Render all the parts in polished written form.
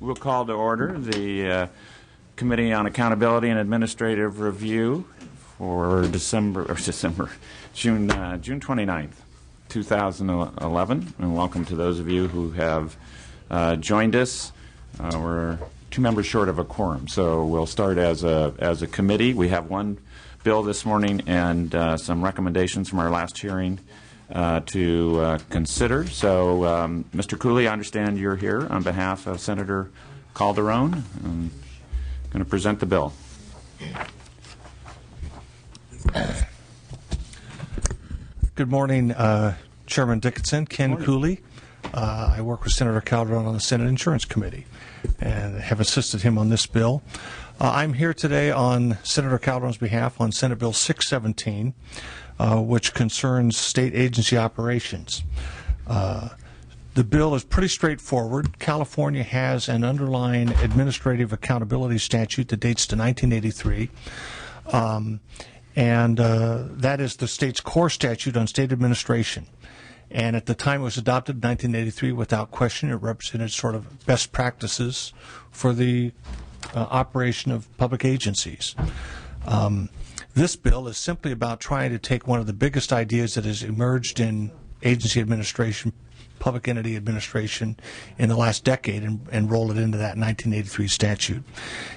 We'll call to order the Committee on Accountability and Administrative Review for June 29th, 2011. And welcome to those of you who have joined us. We're 2 members short of a quorum, so we'll start as a committee. We have one bill this morning and some recommendations from our last hearing to consider. So, Mr. Cooley, I understand you're here on behalf of Senator Calderon. I'm going to present the bill. Good morning, Chairman Dickinson, Ken Cooley. I work with Senator Calderon on the Senate Insurance Committee and have assisted him on this bill. I'm here today on Senator Calderon's behalf on Senate Bill 617, which concerns state agency operations. The bill is pretty straightforward. California has an underlying administrative accountability statute that dates to 1983. That is the state's core statute on state administration. And at the time it was adopted in 1983, without question, it represented sort of best practices for the operation of public agencies. This bill is simply about trying to take one of the biggest ideas that has emerged in agency administration, public entity administration in the last decade and roll it into that 1983 statute.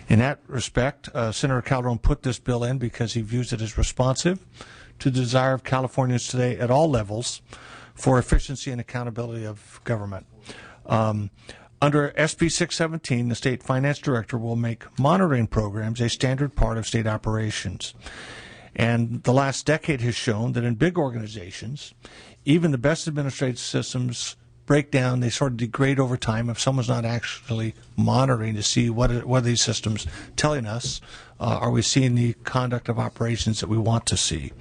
In that respect, Senator Calderon put this bill in because he views it as responsive to the desire of Californians today at all levels for efficiency and accountability of government. Under SB 617, the state finance director will make monitoring programs a standard part of state operations. And the last decade has shown that in big organizations, even the best administrative systems break down, they sort of degrade over time if someone's not actually monitoring to see what are these systems telling us. Are we seeing the conduct of operations that we want to see?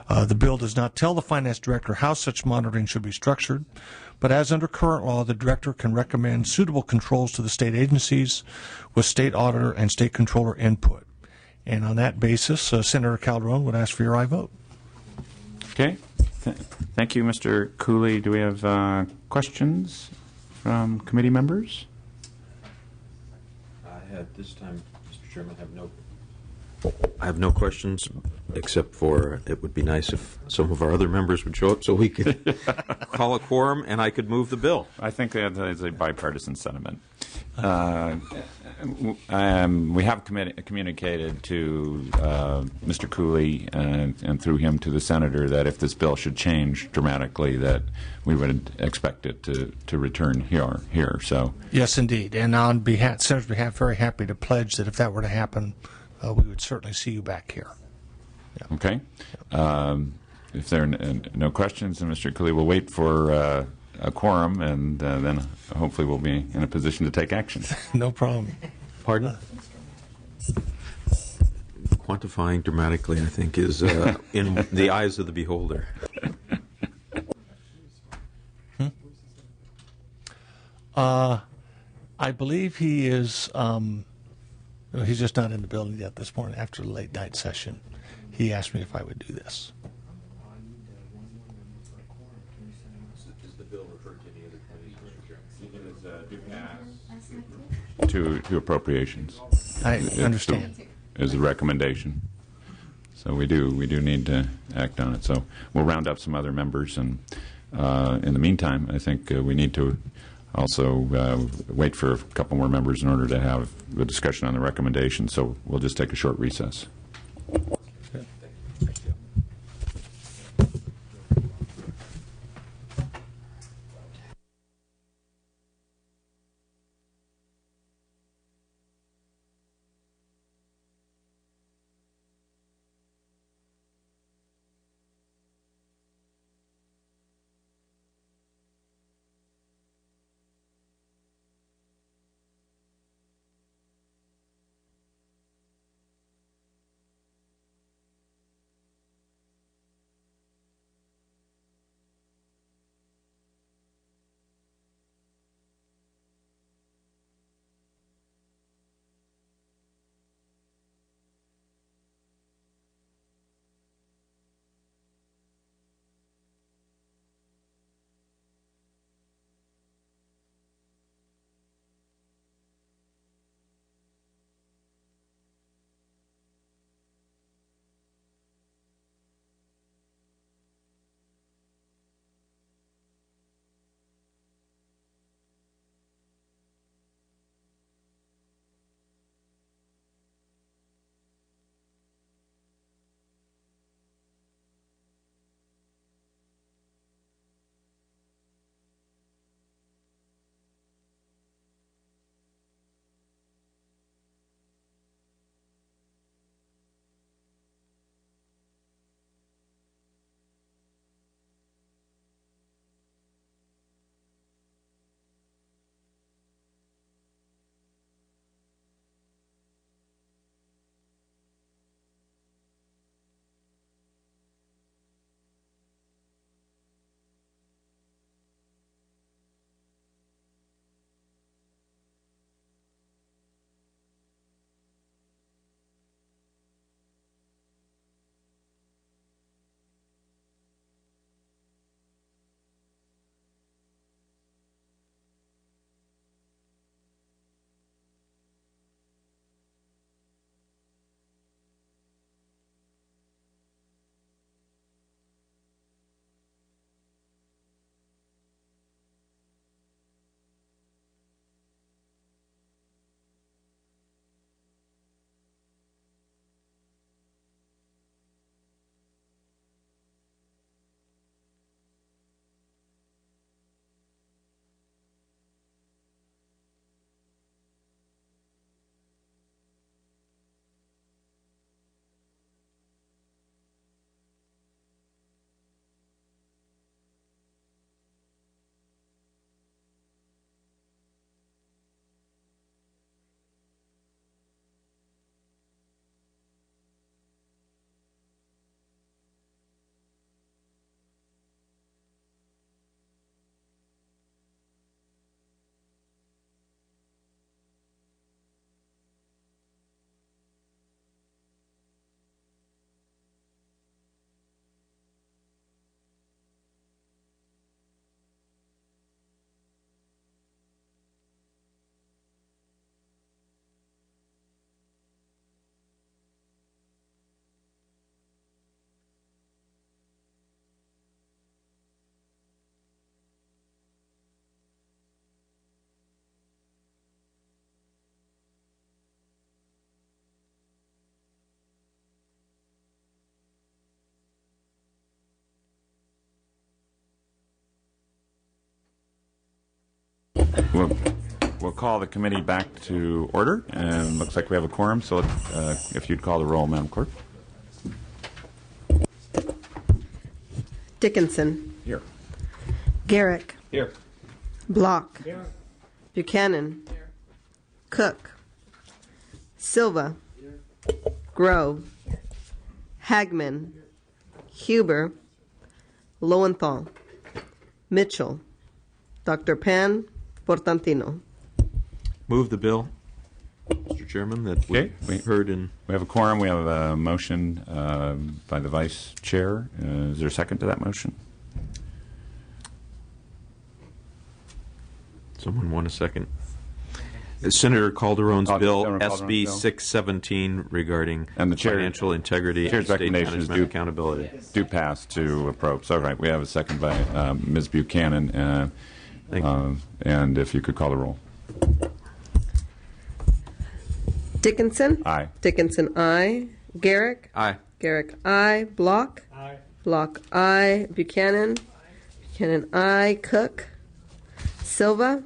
The bill does not tell the finance director how such monitoring should be structured, but as under current law, the director can recommend suitable controls to the state agencies with state auditor and state controller input. And on that basis, Senator Calderon would ask for your aye vote. Okay. Thank you, Mr. Cooley. Do we have questions from committee members? I at this time, Mr. Chairman, I have no questions, except for it would be nice if some of our other members would show up so we could call a quorum and I could move the bill. I think that is a bipartisan sentiment. We have communicated to Mr. Cooley and through him to the senator that if this bill should change dramatically, that we would expect it to return here. So yes, indeed. And on Senator's behalf, very happy to pledge that if that were to happen, we would certainly see you back here. Yeah. Okay. If there are no questions, then Mr. Cooley will wait for a quorum, and then hopefully we'll be in a position to take action. No problem. Pardon? Quantifying dramatically, I think, is in the eyes of the beholder. I believe he is... he's just not in the building yet this morning after the late night session. He asked me if I would do this. Is the bill referred to any other committees, Mr. Chairman? To appropriations. I understand. As a recommendation. So we do need to act on it. So we'll round up some other members, and in the meantime, I think we need to also wait for a couple more members in order to have the discussion on the recommendation. So we'll just take a short recess. We'll call the committee back to order, and looks like we have a quorum, so if you'd call the roll, Madam Clerk. Dickinson. Here. Garrick. Here. Block. Buchanan. Cook. Silva. Grove. Hagman. Huber. Lowenthal. Mitchell. Dr. Pan. Portantino. Move the bill, Mr. Chairman, that Okay. we heard in. We have a quorum. We have a motion by the Vice Chair. Is there a second to that motion? Someone want a second? Senator Calderon's bill, Senator Calderon's SB bill. 617, regarding And the chair- financial integrity Chair's and state recommendations management do- accountability. Do pass to approach. All right. We have a second by Ms. Buchanan. Thank you. And if you could call the roll. Dickinson. Aye. Dickinson, aye. Garrick. Aye. Garrick, aye. Block. Aye. Block, aye. Buchanan. Buchanan, aye. Cook. Silva.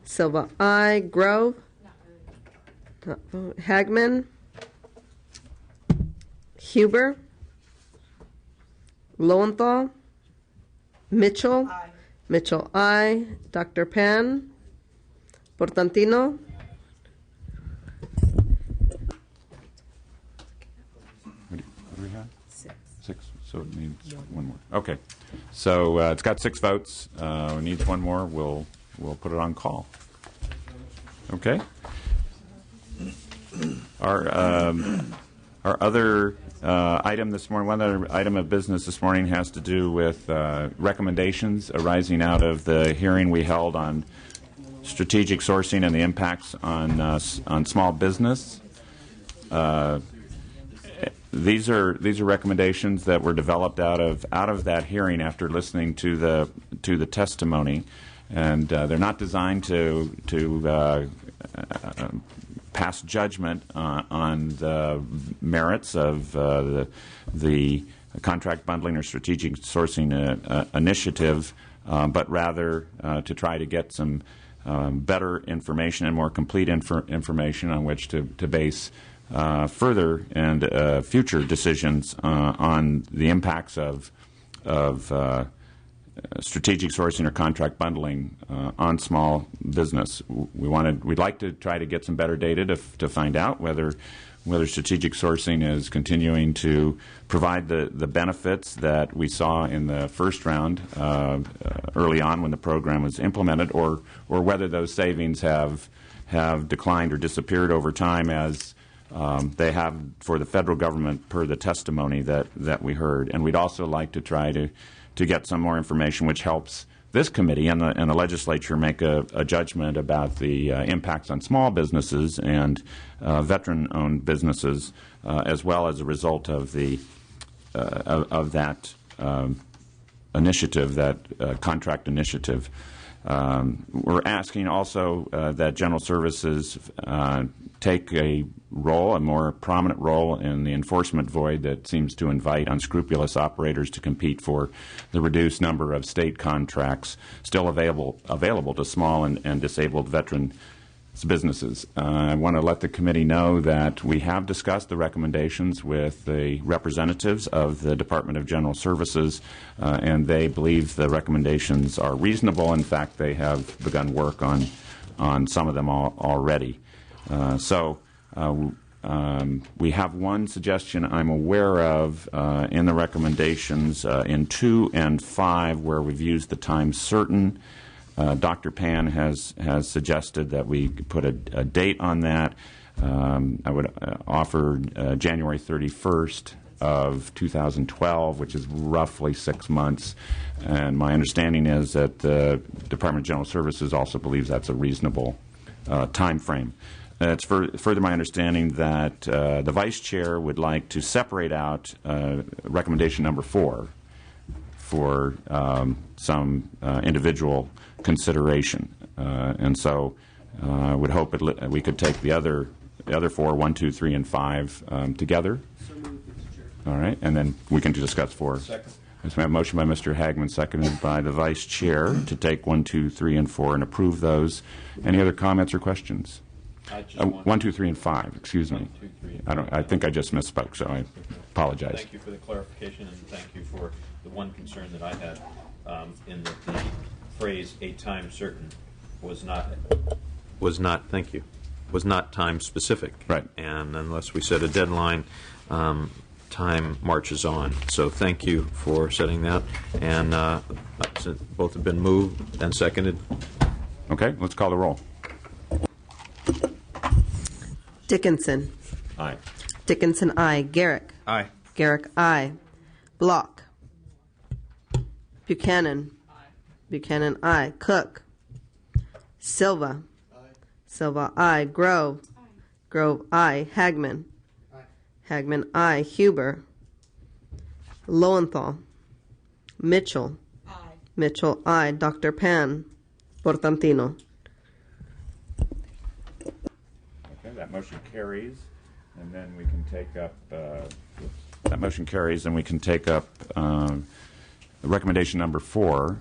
Silva, aye. Grove. Not vote. Hagman. Huber. Lowenthal. Mitchell. Mitchell, aye. Dr. Pan. Portantino. What do we have? Six. So it needs one more. Okay. So it's got 6 votes. It needs one more. We'll put it on call. Okay. Our other item this morning, one other item of business this morning has to do with recommendations arising out of the hearing we held on strategic sourcing and the impacts on small business. These are recommendations that were developed out of that hearing after listening to the testimony, and they're not designed to pass judgment on the merits of the contract bundling or strategic sourcing initiative, but rather to try to get some better information and more complete information on which to base further and future decisions on the impacts of strategic sourcing or contract bundling on small business. We'd like to try to get some better data to find out whether strategic sourcing is continuing to provide the benefits that we saw in the first round early on when the program was implemented, or whether those savings have declined or disappeared over time as they have for the federal government per the testimony that we heard. And we'd also like to try to get some more information which helps this committee and the legislature make a judgment about the impacts on small businesses and veteran-owned businesses, as well as a result of that initiative, that contract initiative. We're asking also that General Services take a more prominent role in the enforcement void that seems to invite unscrupulous operators to compete for the reduced number of state contracts still available to small and disabled veteran businesses. I want to let the committee know that we have discussed the recommendations with the representatives of the Department of General Services, and they believe the recommendations are reasonable. In fact, they have begun work on some of them already. We have one suggestion I'm aware of in the recommendations in 2 and 5 where we've used the time certain. Dr. Pan has suggested that we put a date on that. I would offer January 31st of 2012, which is roughly 6 months. And my understanding is that the Department of General Services also believes that's a reasonable time frame. It's further my understanding that the Vice Chair would like to separate out recommendation number 4 for some individual consideration. And so I would hope we could take the other 4, 1, 2, 3, and 5 together. All right, and then we can discuss 4. So we have a motion by Mr. Hagman, seconded by the Vice Chair, to take 1, 2, 3, and 4 and approve those. Any other comments or questions? 1, 2, 3, and 5. Excuse me. 1, 2, 3. I think I just misspoke, so I apologize. Thank you for the clarification, and thank you for the one concern that I had in that the phrase "a time certain" was not. Thank you. Was not time specific. Right. And unless we set a deadline, time marches on. So thank you for setting that. And both have been moved and seconded. Okay, let's call the roll. Dickinson. Aye. Dickinson, aye. Garrick. Aye. Garrick, aye. Block. Buchanan. Buchanan, aye. Cook. Silva. Silva, aye. Grove. Grove, aye. Hagman. Hagman, aye. Huber. Lowenthal. Mitchell. Mitchell, aye. Dr. Pan. Portantino. Okay, that motion carries, and then we can take up. That motion carries, and we can take up recommendation number 4,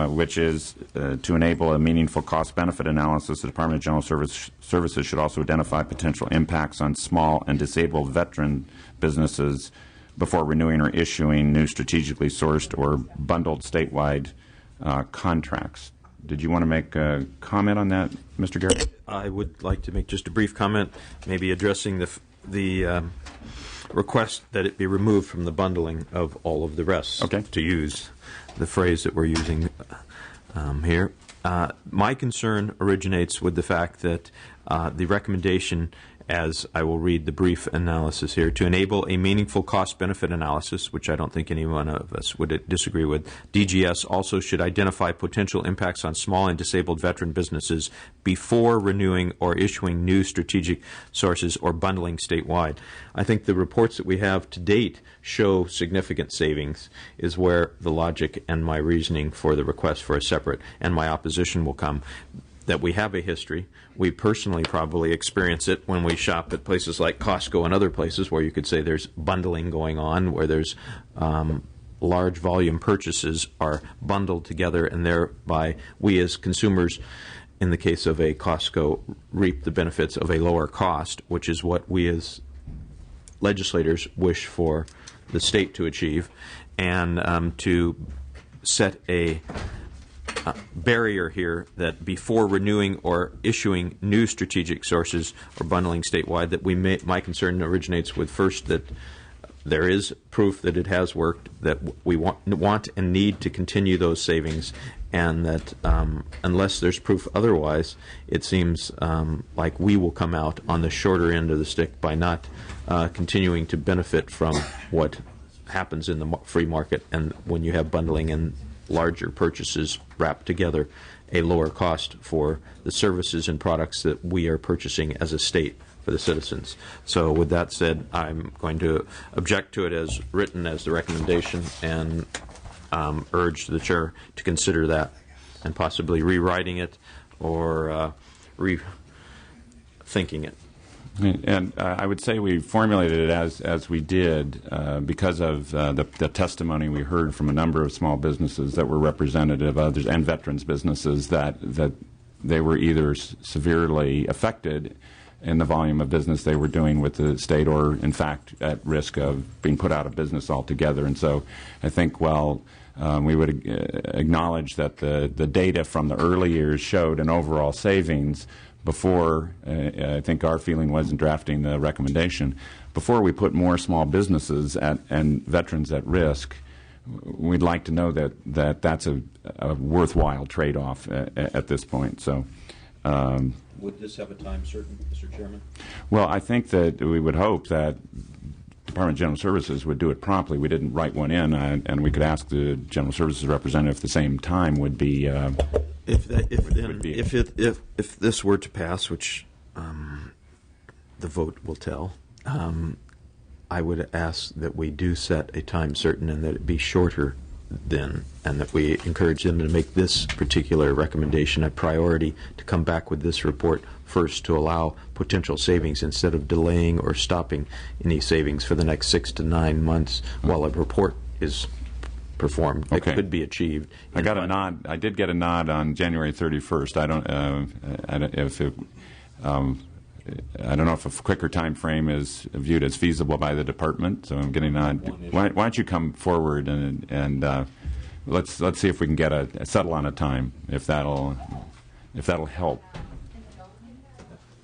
which is to enable a meaningful cost-benefit analysis. The Department of General Services should also identify potential impacts on small and disabled veteran businesses before renewing or issuing new strategically sourced or bundled statewide contracts. Did you want to make a comment on that, Mr. Garrett? I would like to make just a brief comment, maybe addressing the request that it be removed from the bundling of all of the rest, Okay. to use the phrase that we're using here. My concern originates with the fact that the recommendation, as I will read the brief analysis here, to enable a meaningful cost-benefit analysis, which I don't think any one of us would disagree with, DGS also should identify potential impacts on small and disabled veteran businesses before renewing or issuing new strategic sources or bundling statewide. I think the reports that we have to date show significant savings, is where the logic and my reasoning for the request for a separate, and my opposition will come. That we have a history. We personally probably experience it when we shop at places like Costco and other places where you could say there's bundling going on, where there's large volume purchases are bundled together, and thereby we as consumers, in the case of a Costco, reap the benefits of a lower cost, which is what we as legislators wish for the state to achieve, and to set a barrier here that before renewing or issuing new strategic sources or bundling statewide, that my concern originates with first that there is proof that it has worked, that we want and need to continue those savings, and that unless there's proof otherwise, it seems like we will come out on the shorter end of the stick by not continuing to benefit from what happens in the free market, and when you have bundling and larger purchases wrapped together, a lower cost for the services and products that we are purchasing as a state for the citizens. So with that said, I'm going to object to it as written as the recommendation, and urge the chair to consider that and possibly rewriting it or rethinking it. And I would say we formulated it as we did because of the testimony we heard from a number of small businesses that were representative of others and veterans businesses that they were either severely affected in the volume of business they were doing with the state, or in fact at risk of being put out of business altogether. And so I think we would acknowledge that the data from the early years showed an overall savings. Before, I think our feeling was in drafting the recommendation, before we put more small businesses and veterans at risk, we'd like to know that that's a worthwhile trade-off at this point. So, Would this have a time certain, Mr. Chairman? well, I think that we would hope that Department of General Services would do it promptly. We didn't write one in, and we could ask the General Services representative at the same time would be. If this were to pass, which the vote will tell, I would ask that we do set a time certain and that it be shorter then, and that we encourage them to make this particular recommendation a priority, to come back with this report first to allow potential savings instead of delaying or stopping any savings for the next 6 to 9 months while a report is performed. Okay. It could be achieved. I got a nod. I did get a nod on January 31st. I don't if it. I don't know if a quicker time frame is viewed as feasible by the department. So I'm getting a nod. Why don't you come forward and let's see if we can get a settle on a time if that'll help.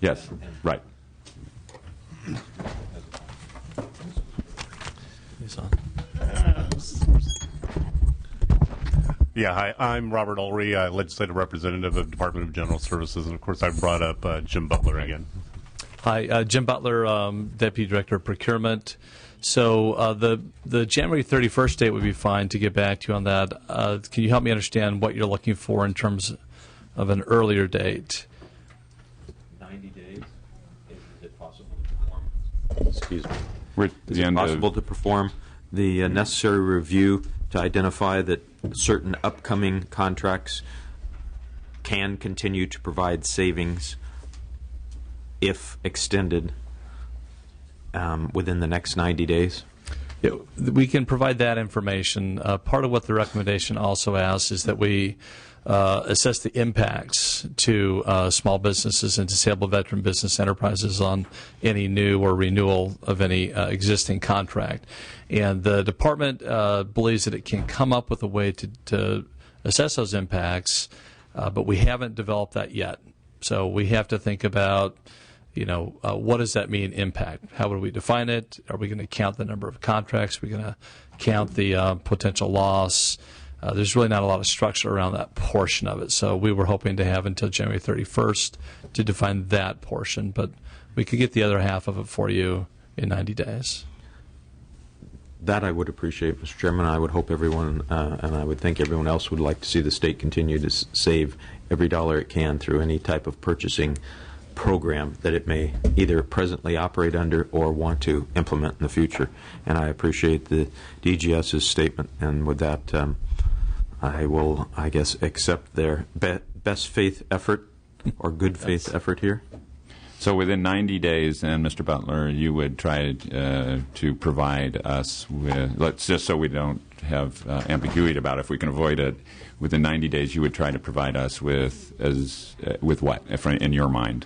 Yes. Right. Yeah, hi. I'm Robert Ulrey, legislative representative of Department of General Services, and of course I brought up Jim Butler again. Hi, Jim Butler, Deputy Director of Procurement. So the January 31st date would be fine to get back to you on that. Can you help me understand what you're looking for in terms of an earlier date? 90 days. Is it possible to perform? Excuse me. We're at Is the it end possible of, to perform the necessary review to identify that certain upcoming contracts can continue to provide savings if extended within the next 90 days? Yeah, we can provide that information. Part of what the recommendation also asks is that we assess the impacts to small businesses and disabled veteran business enterprises on any new or renewal of any existing contract. And the department believes that it can come up with a way to assess those impacts, but we haven't developed that yet. So we have to think about, what does that mean, impact? How would we define it? Are we going to count the number of contracts? Are we going to count the potential loss? There's really not a lot of structure around that portion of it. So we were hoping to have until January 31st to define that portion, but we could get the other half of it for you in 90 days. That I would appreciate, Mr. Chairman. I would hope everyone, and I would think everyone else would like to see the state continue to save every dollar it can through any type of purchasing program that it may either presently operate under or want to implement in the future. And I appreciate the DGS's statement. And with that, I will, I guess, accept their best faith effort or good faith effort here. so within 90 days, then, Mr. Butler, you would try to provide us with, let's just so we don't have ambiguity about it, if we can avoid it, within 90 days you would try to provide us with what, in your mind?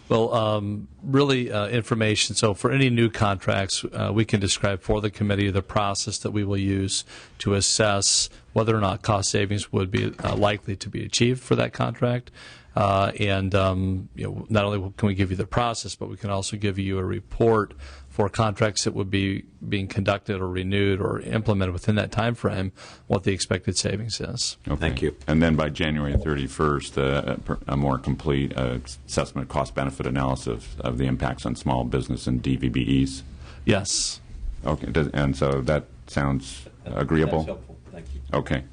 Well, really information. So for any new contracts, we can describe for the committee the process that we will use to assess whether or not cost savings would be likely to be achieved for that contract. And not only can we give you the process, but we can also give you a report for contracts that would be being conducted or renewed or implemented within that time frame, what the expected savings is. Okay. Thank you. And then by January 31st, a more complete assessment, cost-benefit analysis of the impacts on small business and DVBEs? Yes. Okay. And so that sounds agreeable? That's helpful. Thank you. Okay.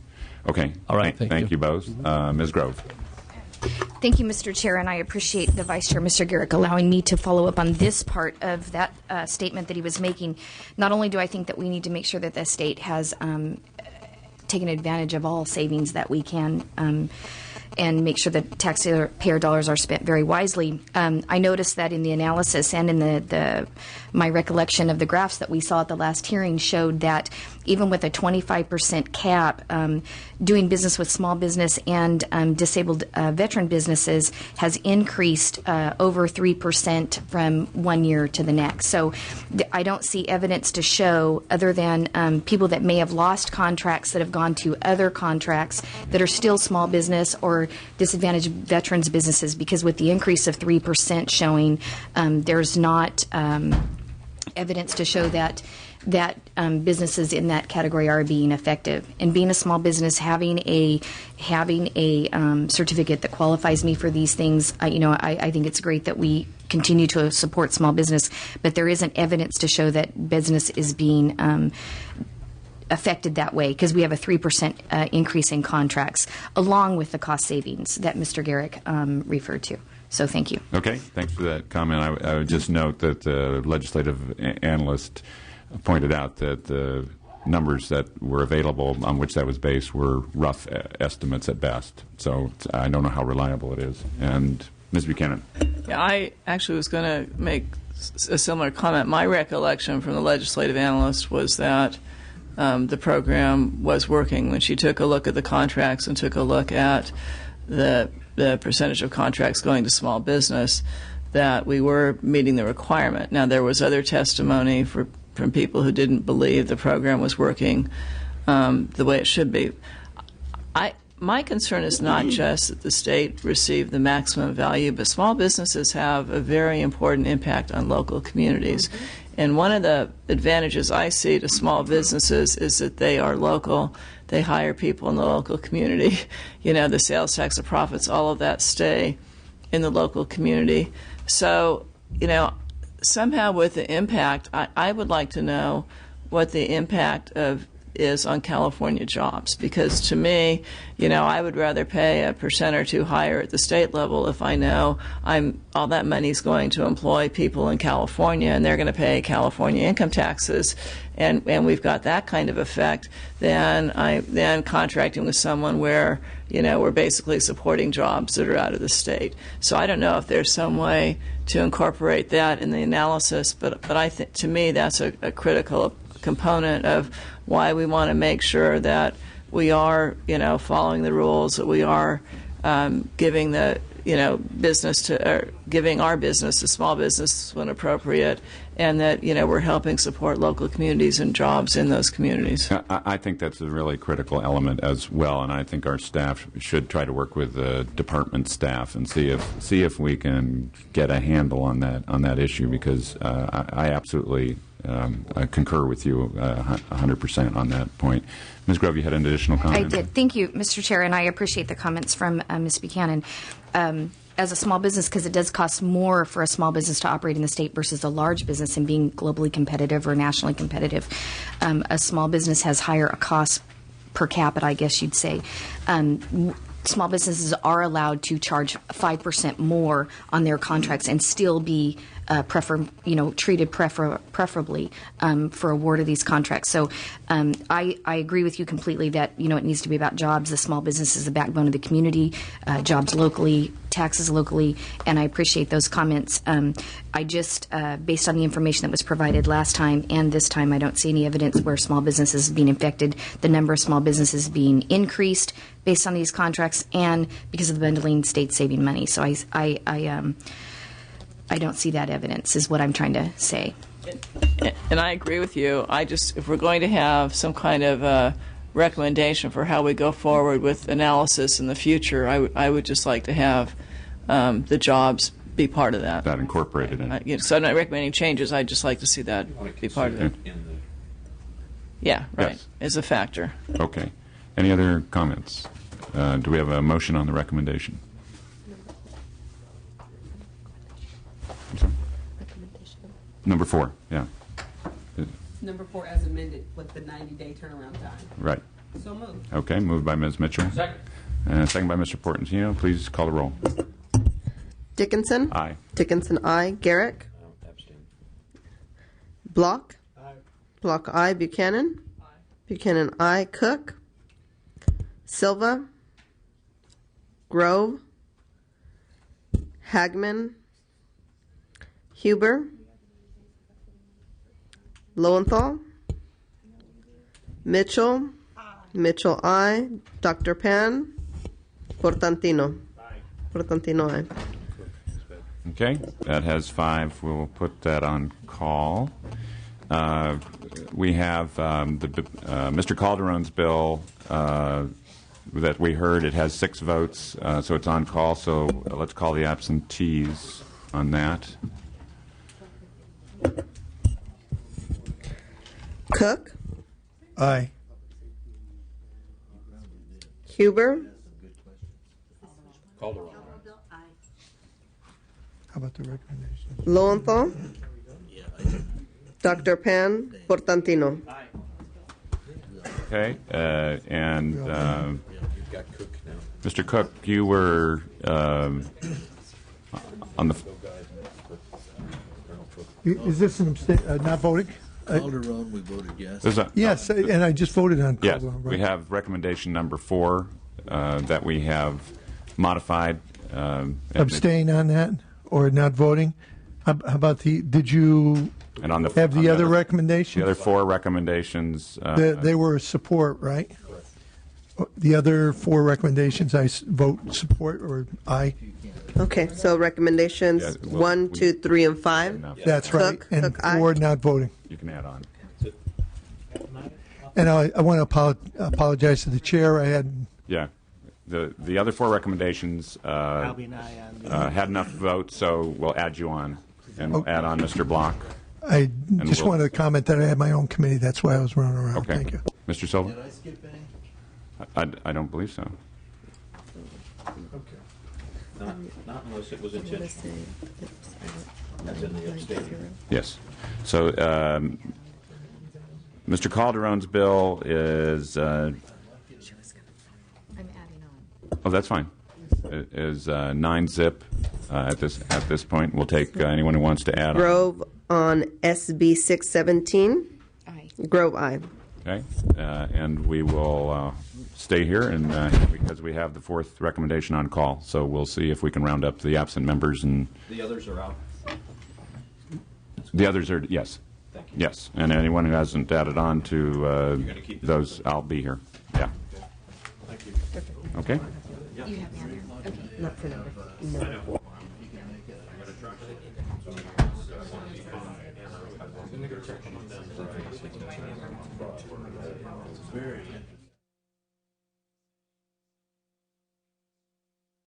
Okay. All right. Thank you both. Ms. Grove. Thank you, Mr. Chair, and I appreciate the Vice Chair, Mr. Garrick, allowing me to follow up on this part of that statement that he was making. Not only do I think that we need to make sure that the state has taken advantage of all savings that we can and make sure that taxpayer dollars are spent very wisely. I noticed that in the analysis and in my recollection of the graphs that we saw at the last hearing showed that even with a 25% cap, doing business with small business and disabled veteran businesses has increased over 3% from one year to the next. So I don't see evidence to show, other than people that may have lost contracts that have gone to other contracts that are still small business or disadvantaged veterans businesses, because with the increase of 3% showing, there's not evidence to show that businesses in that category are being effective. And being a small business, having a certificate that qualifies me for these things, I think it's great that we continue to support small business, but there isn't evidence to show that business is being affected that way, because we have a 3% increase in contracts, along with the cost savings that Mr. Garrick referred to. So thank you. Okay, thanks for that comment. I would just note that the legislative analyst pointed out that the numbers that were available on which that was based were rough estimates at best. So I don't know how reliable it is. And Ms. Buchanan. Yeah, I actually was going to make a similar comment. My recollection from the legislative analyst was that the program was working. When she took a look at the contracts and took a look at the percentage of contracts going to small business, that we were meeting the requirement. Now, there was other testimony from people who didn't believe the program was working the way it should be. My concern is not just that the state received the maximum value, but small businesses have a very important impact on local communities. And one of the advantages I see to small businesses is that they are local. They hire people in the local community. You know, the sales tax, the profits, all of that stay in the local community. So, you know, somehow with the impact, I would like to know what the impact is on California jobs, because to me, you know, I would rather pay a % or two higher at the state level if I know all that money's going to employ people in California and they're going to pay California income taxes, and we've got that kind of effect, than contracting with someone where, you know, we're basically supporting jobs that are out of the state. So I don't know if there's some way to incorporate that in the analysis, but I think, to me, that's a critical component of why we want to make sure that we are, you know, following the rules, that we are giving the, you know, giving our business to small business when appropriate, and that, you know, we're helping support local communities and jobs in those communities. I think that's a really critical element as well, and I think our staff should try to work with the department staff and see if we can get a handle on that issue, because I absolutely I concur with you 100% on that point. Ms. Grove, you had an additional comment? I did. Thank you, Mr. Chair, and I appreciate the comments from Ms. Buchanan. As a small business, because it does cost more for a small business to operate in the state versus a large business and being globally competitive or nationally competitive, a small business has higher cost per capita, I guess you'd say. Small businesses are allowed to charge 5% more on their contracts and still be treated preferably for award of these contracts. So I agree with you completely that, you know, it needs to be about jobs. The small business is the backbone of the community, jobs locally, taxes locally, and I appreciate those comments. I just, based on the information that was provided last time and this time, I don't see any evidence where small businesses being affected, the number of small businesses being increased based on these contracts, and because of the bundling, states saving money. So I don't see that evidence, is what I'm trying to say. And I agree with you. If we're going to have some kind of recommendation for how we go forward with analysis in the future, I would just like to have the jobs be part of that. That incorporated in. So I'm not recommending changes. I'd just like to see that be part of it. Yeah, right. Yes. As a factor. Okay. Any other comments? Do we have a motion on the recommendation? I'm sorry? Number 4, yeah. Number 4 as amended with the 90-day turnaround time. Right. So moved. Okay, moved by Ms. Mitchell. Second. Second by Mr. Portantino. Please call the roll. Dickinson? Aye. Dickinson, aye. Garrick? Abstain. Block? Aye. Block, aye. Buchanan? Aye. Buchanan, aye. Cook? Silva? Grove? Hagman? Huber? Lowenthal? Mitchell? Mitchell, aye. Dr. Pan? Portantino? Portantino, aye. Okay, that has 5. We'll put that on call. We have Mr. Calderon's bill that we heard. It has 6 votes, so it's on call. So let's call the absentees on that. Cook? Aye. Huber? Calderon. How about the recommendation? Lowenthal? Dr. Pan? Portantino? Okay, and You've got Cook now. Mr. Cook, you were on the. Is this an not voting? Calderon, we voted yes. Yes, and I just voted on Yes, Calderon. Right. we have recommendation number 4 that we have modified. Abstain on that, or not voting? How about did you And on the Have on the other the recommendations? other four recommendations. They were support, right? The other four recommendations, I vote support or aye? Okay, so recommendations Yeah, well, 1, we- 2, 3, and 5. Enough. That's right. Cook, And Cook, aye. four not voting. You can add on. And I want to apologize to the chair. I had, Yeah. The other four recommendations had enough votes, so we'll add you on. And we'll add on Mr. Block. I just we'll- wanted to comment that I had my own committee. That's why I was running around. Okay. Thank you. Mr. Silva? Did I skip any? I don't believe so. Not unless it was intentional. That's in the abstaining. Yes. So Mr. Calderon's bill is, I'm adding on. oh, that's fine. It is 9-zip at this point. We'll take anyone who wants to add on. Grove on SB 617. Aye. Grove, aye. Okay, and we will stay here, and because we have the fourth recommendation on call, so we'll see if we can round up the absent members, and The others are out. the others are, yes. Thank you. Yes, and anyone who hasn't added on to gonna keep this those, I'll be here. Yeah. Thank you. Okay? You have me on there. Okay. Not for number. No. Very interesting.